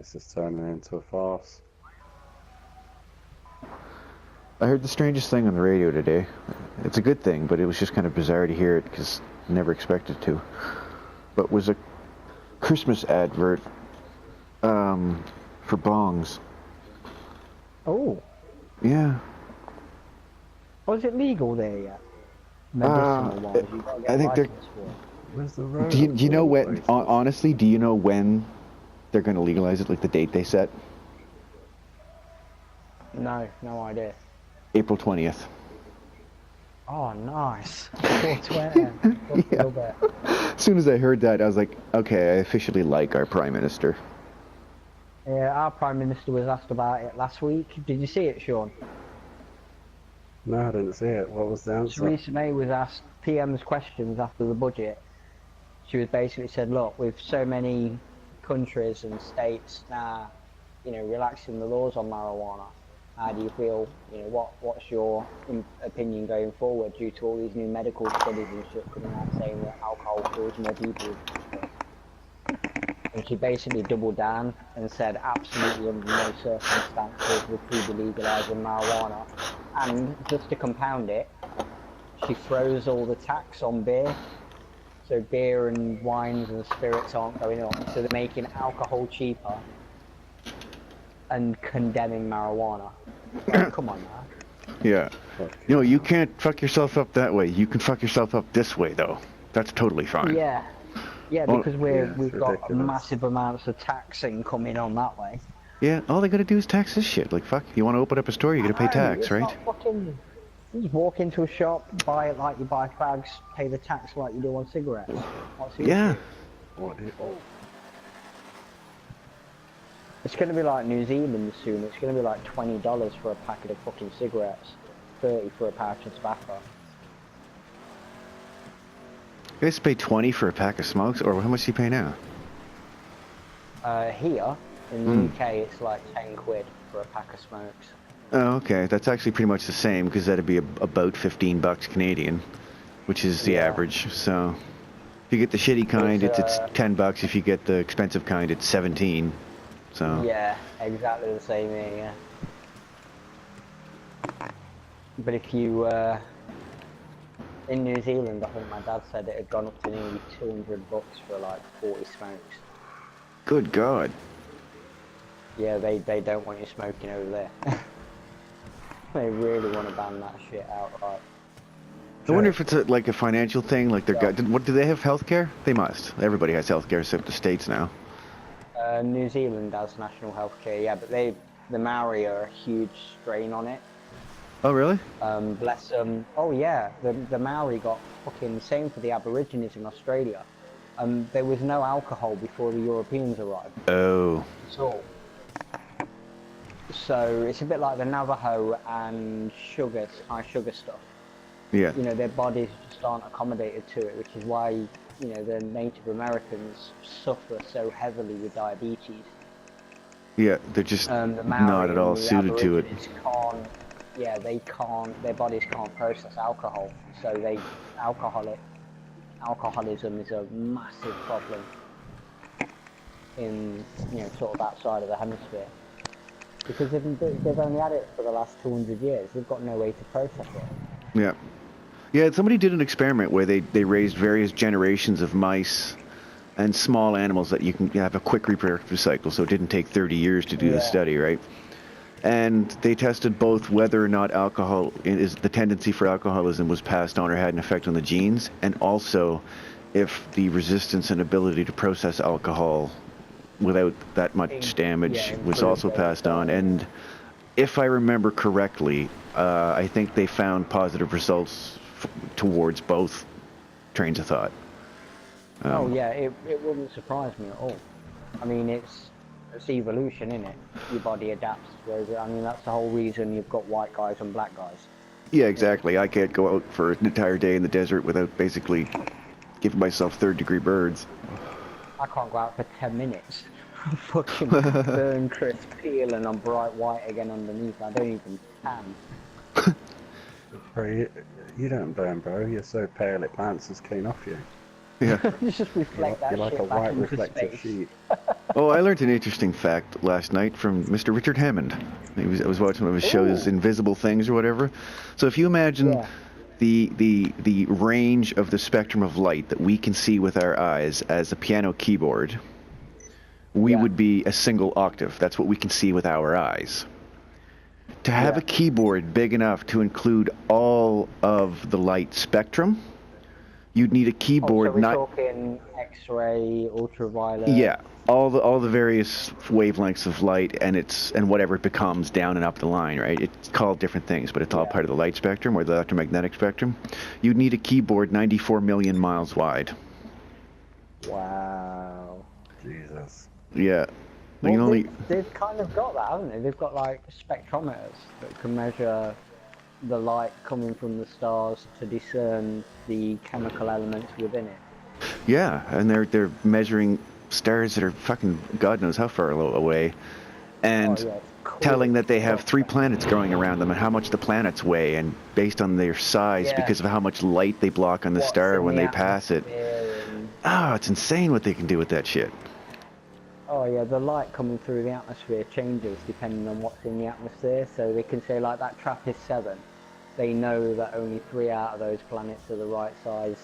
This is turning into a farce. I heard the strangest thing on the radio today. It's a good thing, but it was just kind of bizarre to hear it because I never expected to. But it was a Christmas advert for bongs. Oh. Yeah. Was it legal there yet? Medicinal ones. You gotta get I think they're. Where's the road? Do you know when? Honestly, do you know when they're going to legalize it? Like the date they set? No idea. April 20th. Oh, nice. 420. Yeah. As soon as I heard that, I was like, okay, I officially like our Prime Minister. Yeah, our Prime Minister was asked about it last week. Did you see it, Sean? No, I didn't see it. What was the answer? Theresa May was asked PM's questions after the budget. She was basically said, look, with so many countries and states now, relaxing the laws on marijuana, how do you feel, what's your opinion going forward due to all these new medical studies and shit coming out saying that alcohol kills more people? And she basically doubled down and said absolutely under no circumstances would we be legalising marijuana. And just to compound it, she froze all the tax on beer. So beer and wines and spirits aren't going up. So they're making alcohol cheaper and condemning marijuana. Like, come on now. Yeah. You can't fuck yourself up that way. You can fuck yourself up this way, though. That's totally fine. Yeah. Yeah, because we've got ridiculous. massive amounts of taxing coming on that way. Yeah, all they gotta do is tax this shit. Like, fuck, you want to open up a store, you gotta pay tax, right? You just walk into a shop, buy it like you buy fags, pay the tax like you do on cigarettes. Yeah. It's going to be like New Zealand soon. It's going to be like $20 for a packet of fucking cigarettes, 30 for a pouch of tobacco. You guys pay 20 for a pack of smokes, or how much do you pay now? Here in the UK, it's like 10 quid for a pack of smokes. Oh, okay. That's actually pretty much the same, because that'd be about 15 bucks Canadian, which is the average. So, if you get the shitty kind, it's 10 bucks. If you get the expensive kind, it's 17. So. Yeah, exactly the same here. Yeah. But if you in New Zealand, I think my dad said it had gone up to nearly 200 bucks for like 40 smokes. Good God. Yeah, they don't want you smoking over there. They really want to ban that shit outright. I wonder if it's like a financial thing, like what do they have healthcare? They must. Everybody has healthcare except the States now. New Zealand has national healthcare, yeah, but the Maori are a huge strain on it. Oh, really? Bless them. Oh, yeah, the Maori got fucking same for the Aborigines in Australia. There was no alcohol before the Europeans arrived. Oh. So it's a bit like the Navajo and high sugar stuff. Yeah. Their bodies just aren't accommodated to it, which is why, the Native Americans suffer so heavily with diabetes. Yeah, they're just not at all suited to it. Their bodies can't process alcohol, so alcoholism is a massive problem in, sort of outside of the hemisphere. Because they've only had it for the last 200 years, they've got no way to process it. Yeah. Yeah, somebody did an experiment where they raised various generations of mice and small animals that you can have a quick reproductive cycle, so it didn't take 30 years to do the study, right? And they tested both whether or not the tendency for alcoholism was passed on or had an effect on the genes, and also if the resistance and ability to process alcohol without that much damage was also passed on. And if I remember correctly, I think they found positive results towards both trains of thought. It wouldn't surprise me at all. I mean, it's evolution, isn't it? Your body adapts. That's the whole reason you've got white guys and black guys. Yeah, exactly. I can't go out for an entire day in the desert without basically giving myself third-degree burns. I can't go out for 10 minutes. I'm fucking burn, crisp, peel, and I'm bright white again underneath. I don't even tan. Bro, you don't burn, bro. You're so pale it bounces clean off you. Yeah. Just reflect that you're like shit a back white into reflective space. sheet. Oh, I learned an interesting fact last night from Mr. Richard Hammond. I was watching one of his shows, Ooh. Invisible Things or whatever. So if you imagine Yeah. the range of the spectrum of light that we can see with our eyes as a piano keyboard, we Yeah. would be a single octave. That's what we can see with our eyes. To have Yeah. a keyboard big enough to include all of the light spectrum, you'd need a Oh, so keyboard we're not... talking X-ray, ultraviolet. Yeah, all the various wavelengths of light and whatever it becomes down and up the line, right? It's called different things, but it's all Yeah. part of the light spectrum or the electromagnetic spectrum. You'd need a keyboard 94 million miles wide. Wow. Jesus. Yeah. You Well, can only... they've kind of got that, haven't they? They've got like spectrometers that can measure the light coming from the stars to discern the chemical elements within it. Yeah, and they're measuring stars that are fucking God knows how far away, and Oh, yeah, it's cool. telling that they have 3 planets going around them and how much the planets weigh, and based on their size, Yeah. because of how much light they block on the What's star in when the they pass it. atmosphere and- Oh, it's insane what they can do with that shit. Oh yeah, the light coming through the atmosphere changes depending on what's in the atmosphere. So they can say like that TRAPPIST-7. They know that only 3 out of those planets are the right size.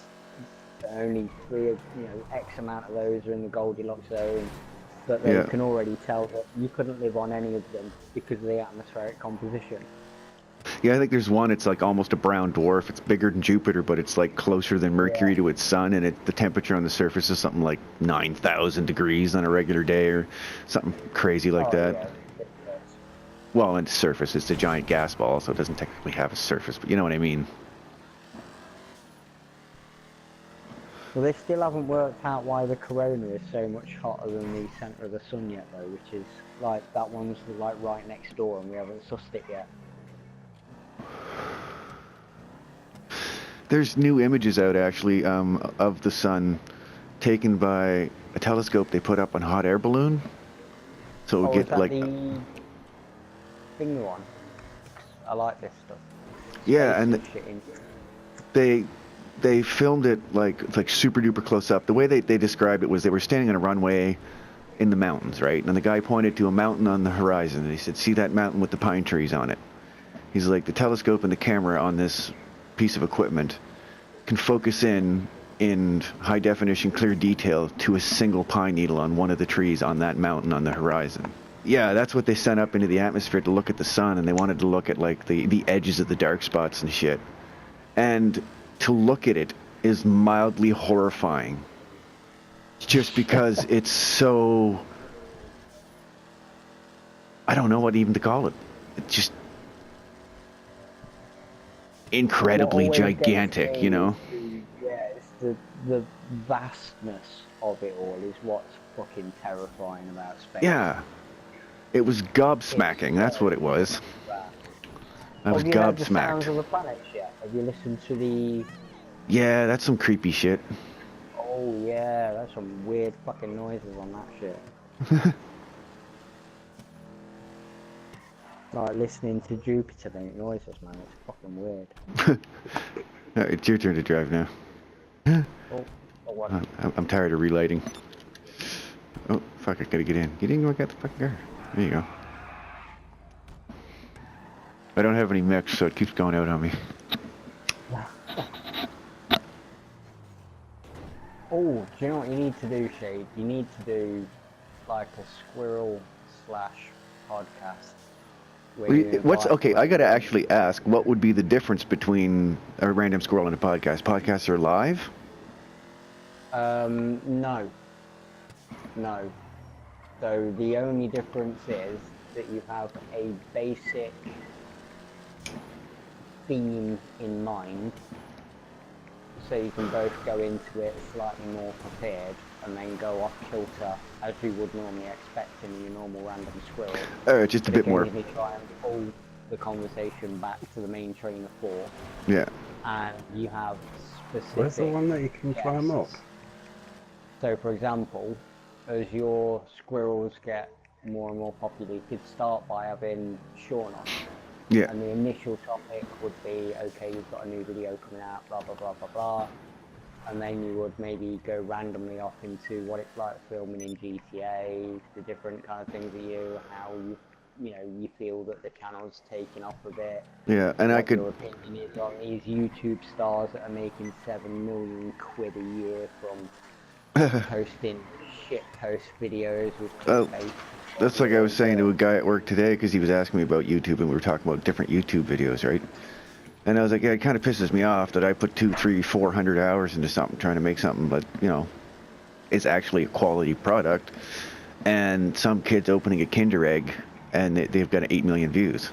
Only 3, X amount of those are in the Goldilocks zone. But they Yeah. can already tell that you couldn't live on any of them because of the atmospheric composition. Yeah, I think there's one, it's like almost a brown dwarf. It's bigger than Jupiter, but it's like closer than Mercury Yeah. to its sun, and the temperature on the surface is something like 9,000 degrees on a regular day or something crazy like Oh, that. yeah, ridiculous. Well, and surface, it's a giant gas ball, so it doesn't technically have a surface, but you know what I mean. Well, they still haven't worked out why the corona is so much hotter than the centre of the sun yet, though, which is like that one's like right next door, and we haven't sussed it yet. There's new images out, actually, of the sun taken by a telescope they put up on a hot air balloon. So it would Oh, is get that like... the thing one? I like this stuff. Yeah, Space and shit in- they filmed it like super duper close up. The way they described it was they were standing on a runway in the mountains, right? And the guy pointed to a mountain on the horizon, and he said, "See that mountain with the pine trees on it?" He's like, the telescope and the camera on this piece of equipment can focus in high definition, clear detail to a single pine needle on one of the trees on that mountain on the horizon. Yeah, that's what they sent up into the atmosphere to look at the sun, and they wanted to look at like the edges of the dark spots and shit. And to look at it is mildly horrifying. Just because it's so... I don't know what even to call it. It's just incredibly What always gigantic, gets you me know? is it's the vastness of it all is what's fucking terrifying about space. Yeah. It was gobsmacking, that's what it was. I was Have you heard the sounds gobsmacked. of the planets yet? Have you listened to the... Yeah, that's some creepy shit. Oh yeah, that's some weird fucking noises on that shit. Like listening to Jupiter make noises, man, it's fucking weird. It's your turn to drive now. Oh, oh what? I'm tired of relighting. Oh, fuck, I gotta get in. Get in, I got the fucking car. There you go. I don't have any mix, so it keeps going out on me. Oh, do you know what you need to do, Shade? You need to do like a squirrel / podcast. where you What's invite okay? I gotta actually ask, what would be the difference between a random squirrel and a podcast? Podcasts are live. No. No. So the only difference is that you have a basic theme in mind, so you can both go into it slightly more prepared and then go off kilter as you would normally expect in your normal random squirrel. Just a But bit more. occasionally try and pull the conversation back to the main train of thought, Yeah. and you have specific Where's the one that you can climb up? guests. So for example, as your squirrels get more and more popular, you could start by having Sean on. Yeah. And the initial topic would be, okay, you've got a new video coming out, blah, blah, blah, blah, blah. and then you would maybe go randomly off into what it's like filming in GTA, the different kind of things that how you feel that the channel's taking off a bit. Yeah, and I could. Your opinion is on these YouTube stars that are making £7 million a year from posting shit post videos with clickbait. That's like I was saying to a guy at work today, because he was asking me about YouTube, and we were talking about different YouTube videos, right? And I was like, yeah, it kind of pisses me off that I put 200, 300, 400 hours into something, trying to make something, but, it's actually a quality product. And some kid's opening a Kinder Egg, and they've got 8 million views.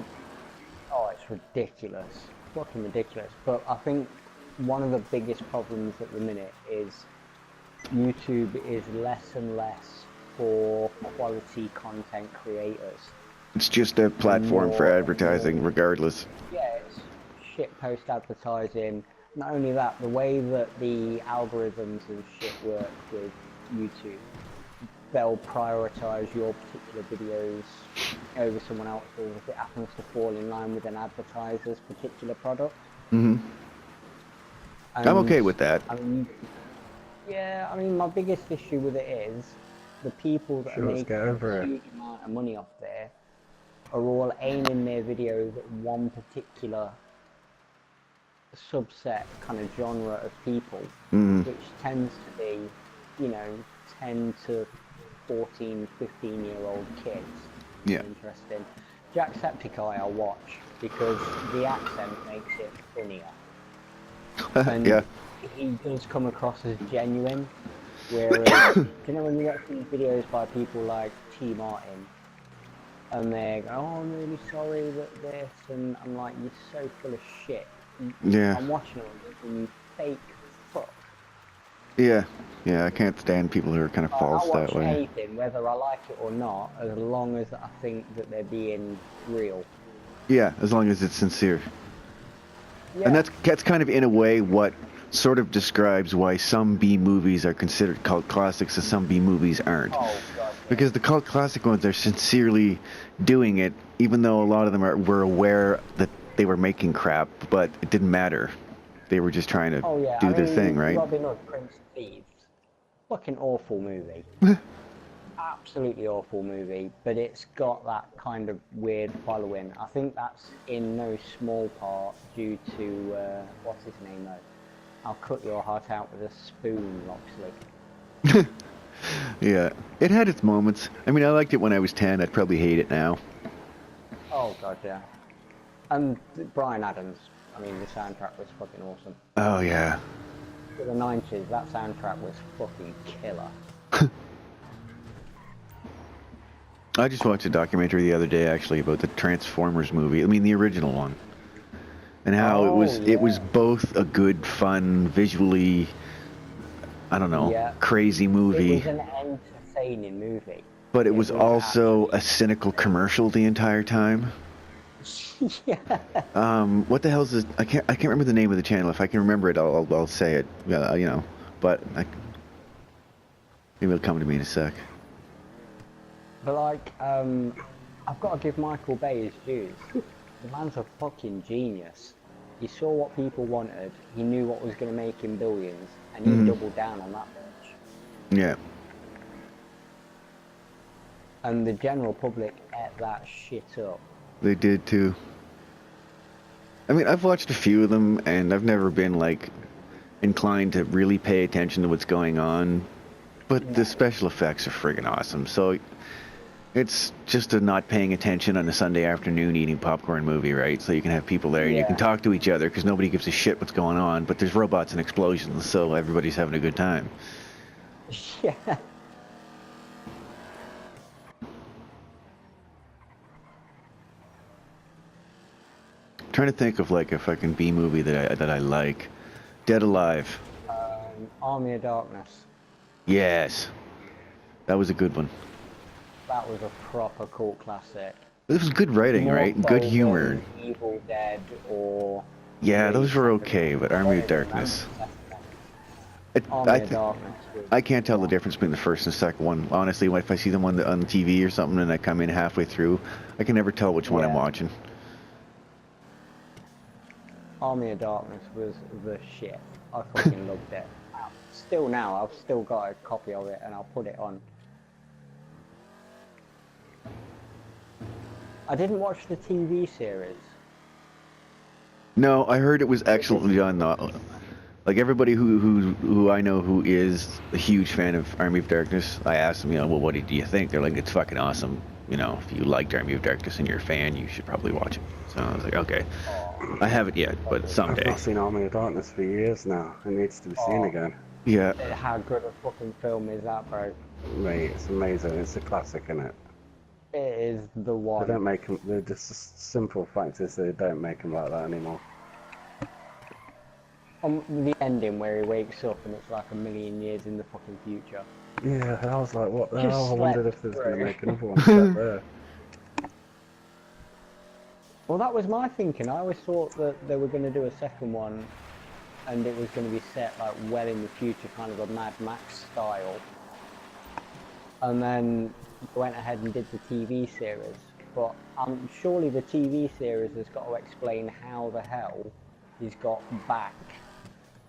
Oh, it's ridiculous. Fucking ridiculous. But I think one of the biggest problems at the minute is YouTube is less and less for quality content creators. It's just a platform for advertising, regardless. Yeah, it's shit post advertising. Not only that, the way that the algorithms and shit work with YouTube, they'll prioritize your particular videos over someone else's if it happens to fall in line with an advertiser's particular product. Mm-hmm. I'm okay with that. I mean, my biggest issue with it is the people that are making a huge amount of money off there are all aiming their videos at one particular subset kind of genre of people, which tends to be, 10 to 14, 15-year-old kids. Yeah. Interesting. Jacksepticeye I'll watch because the accent makes it funnier. And yeah. He does come across as genuine, whereas, when you watch these videos by people like T. Martin, and they go, oh, I'm really sorry that this, and I'm like, you're so full of shit. Yeah. I'm watching all this, and you fake fuck. Yeah, I can't stand people who are kind of false that way. I'll watch anything, whether I like it or not, as long as I think that they're being real. Yeah, as long as it's sincere. Yeah. And that's kind of, in a way, what sort of describes why some B movies are considered cult classics and some B movies aren't. Oh, God, yeah. Because the cult classic ones are sincerely doing it, even though a lot of them were aware that they were making crap, but it didn't matter. They were just trying to do their thing, right? Robin Hood, Prince of Thieves. Fucking awful movie. Absolutely awful movie, but it's got that kind of weird following. I think that's in no small part due to, what's his name though? I'll cut your heart out with a spoon, Loxley. Yeah, it had its moments. I mean, I liked it when I was 10. I'd probably hate it now. Oh, God, yeah. And Bryan Adams. I mean, the soundtrack was fucking awesome. Oh, yeah. For the 90s, that soundtrack was fucking killer. I just watched a documentary the other day, actually, about the Transformers movie. I mean, the original one. And how it was both a good, fun, visually, I don't know, crazy movie. It was an entertaining movie. But it was also a cynical commercial the entire time. Yeah. What the hell is this? I can't remember the name of the channel. If I can remember it, I'll say it. But maybe it'll come to me in a sec. But like, I've got to give Michael Bay his dues. The man's a fucking genius. He saw what people wanted. He knew what was going to make him billions, and he doubled down on that bitch. Yeah. And the general public ate that shit up. They did too. I mean, I've watched a few of them, and I've never been like inclined to really pay attention to what's going on. But the special effects are friggin' awesome. So it's just a not paying attention on a Sunday afternoon eating popcorn movie, right? So you can have people there and you can talk to each other because nobody gives a shit what's going on. But there's robots and explosions, so everybody's having a good time. Yeah. Trying to think of like a fucking B movie that I like. Dead Alive. Army of Darkness. Yes, that was a good one. That was a proper cult classic. It was good writing, right? And good humor. Evil Dead or... Yeah, those were okay, but Army of Darkness. I can't tell the difference between the first and second one. Honestly, if I see them on the TV or something and I come in halfway through, I can never tell which one I'm watching. Army of Darkness was the shit. I fucking loved it. Still now, I've still got a copy of it and I'll put it on. I didn't watch the TV series. No, I heard it was excellently done though. Like everybody who I know who is a huge fan of Army of Darkness, I asked them, well, what do you think? They're like, it's fucking awesome. If you liked Army of Darkness and you're a fan, you should probably watch it. So I was like, okay. I haven't yet, but someday. I've not seen Army of Darkness for years now. It needs to be seen again. Yeah. How good a fucking film is that, bro? Mate, it's amazing. It's a classic, isn't it? It is the one. They don't make them. They're just simple fact is they don't make them like that anymore. The ending where he wakes up and it's like a million years in the fucking future. Yeah, I was like, what the Just hell? I wondered if they was slept going to through. make another one set there. Well, that was my thinking. I always thought that they were going to do a second one and it was going to be set like well in the future, kind of a Mad Max style. And then they went ahead and did the TV series. But surely the TV series has got to explain how the hell he's got back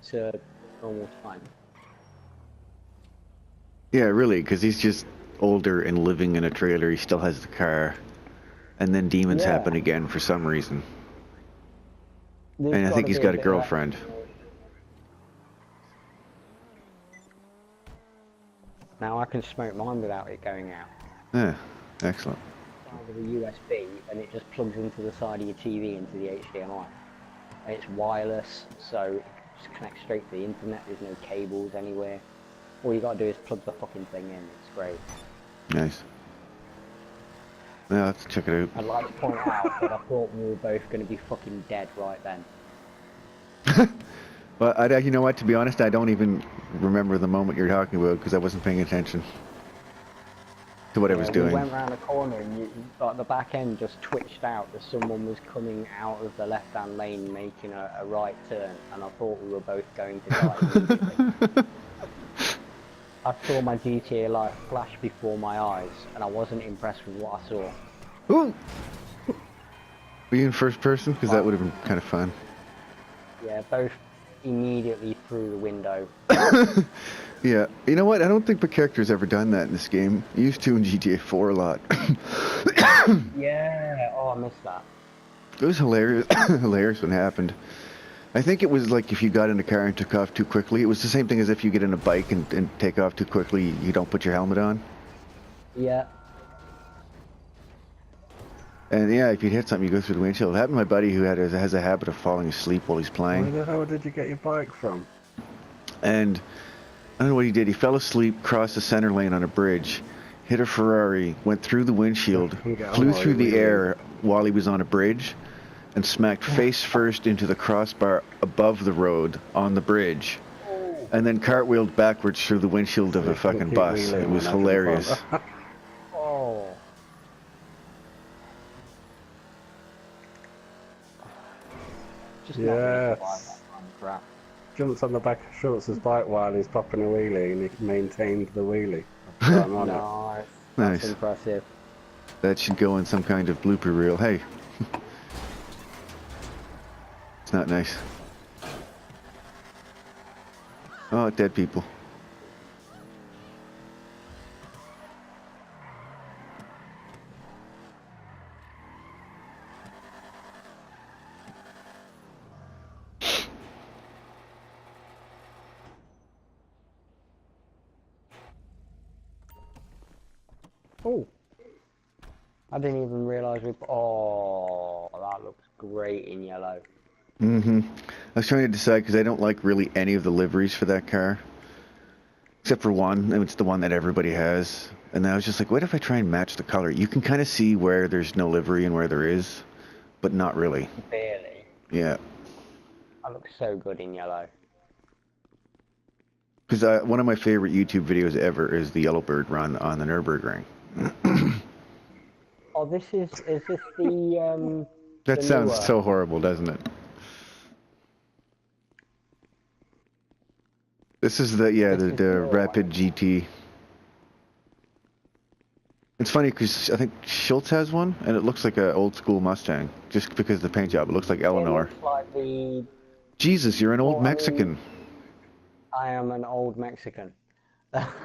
to normal time. Yeah, really, because he's just older and living in a trailer. He still has the car. And then demons Yeah. happen again for some reason. There's And I think gotta he's be got a bit of girlfriend. Now I can smoke mine without it going out. Yeah, excellent. With a USB and it just plugs into the side of your TV into the HDMI. And it's wireless, so it just connects straight to the internet. There's no cables anywhere. All you gotta do is plug the fucking thing in. It's great. Nice. Yeah, let's check it out. I'd like to point out that I thought we were both going to be fucking dead right then. Well, you know what? To be honest, I don't even remember the moment you're talking about because I wasn't paying attention to what I was doing. We went round the corner and like the back end just twitched out as someone was coming out of the left-hand lane making a right turn, and I thought we were both going to die immediately. I saw my GTA light flash before my eyes, and I wasn't impressed with what I saw. Ooh. Were you in first person? Because that would have been kind of fun. Yeah, both immediately through the window. Yeah. You know what? I don't think the character's ever done that in this game. He used to in GTA 4 a lot. Yeah, oh, I missed that. It was hilarious. Hilarious when it happened. I think it was like if you got in a car and took off too quickly. It was the same thing as if you get in a bike and take off too quickly, you don't put your helmet on. Yeah. And yeah, if you hit something, you go through the windshield. It happened to my buddy who has a habit of falling asleep while he's playing. Where the hell did you get your bike from? And I don't know what he did. He fell asleep, crossed the center lane on a bridge, hit a Ferrari, went through the windshield, flew through the air while he was on a bridge, and smacked face first into the crossbar above the road on the bridge, and then cartwheeled backwards through the windshield of a fucking bus. It was hilarious. Oh. Just not really survive Yes. that kind of crap. Jumps on the back of Schultz's bike while he's popping a wheelie, and he maintained the wheelie. I'm on it. Nice. Nice. That's impressive. That should go in some kind of blooper reel. Hey. It's not nice. Oh, dead people. Oh. I didn't even realise we... Oh, that looks great in yellow. Mm-hmm. I was trying to decide because I don't like really any of the liveries for that car. Except for one, and it's the one that everybody has. And I was just like, what if I try and match the color? You can kind of see where there's no livery and where there is, but not really. Barely. Yeah. That looks so good in yellow. Because one of my favorite YouTube videos ever is the Yellowbird run on the Nürburgring. Oh, is this the, That the sounds newer- so horrible, doesn't it? This is the, yeah, This is the the newer Rapid one. GT. It's funny because I think Schulz has one, and it looks like an old school Mustang, just because of the paint job. It looks like It Eleanor. looks like the... Jesus, you're an old Well, I mean- Mexican. I am an old Mexican.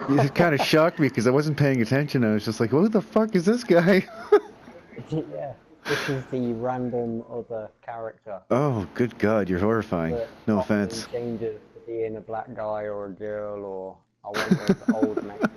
It kind of shocked me because I wasn't paying attention. I was just like, who the fuck is this guy? Yeah, this is the random other character. Oh, good God, you're horrifying. No often offense. changes to being a black guy or a girl, or I want those old Mexican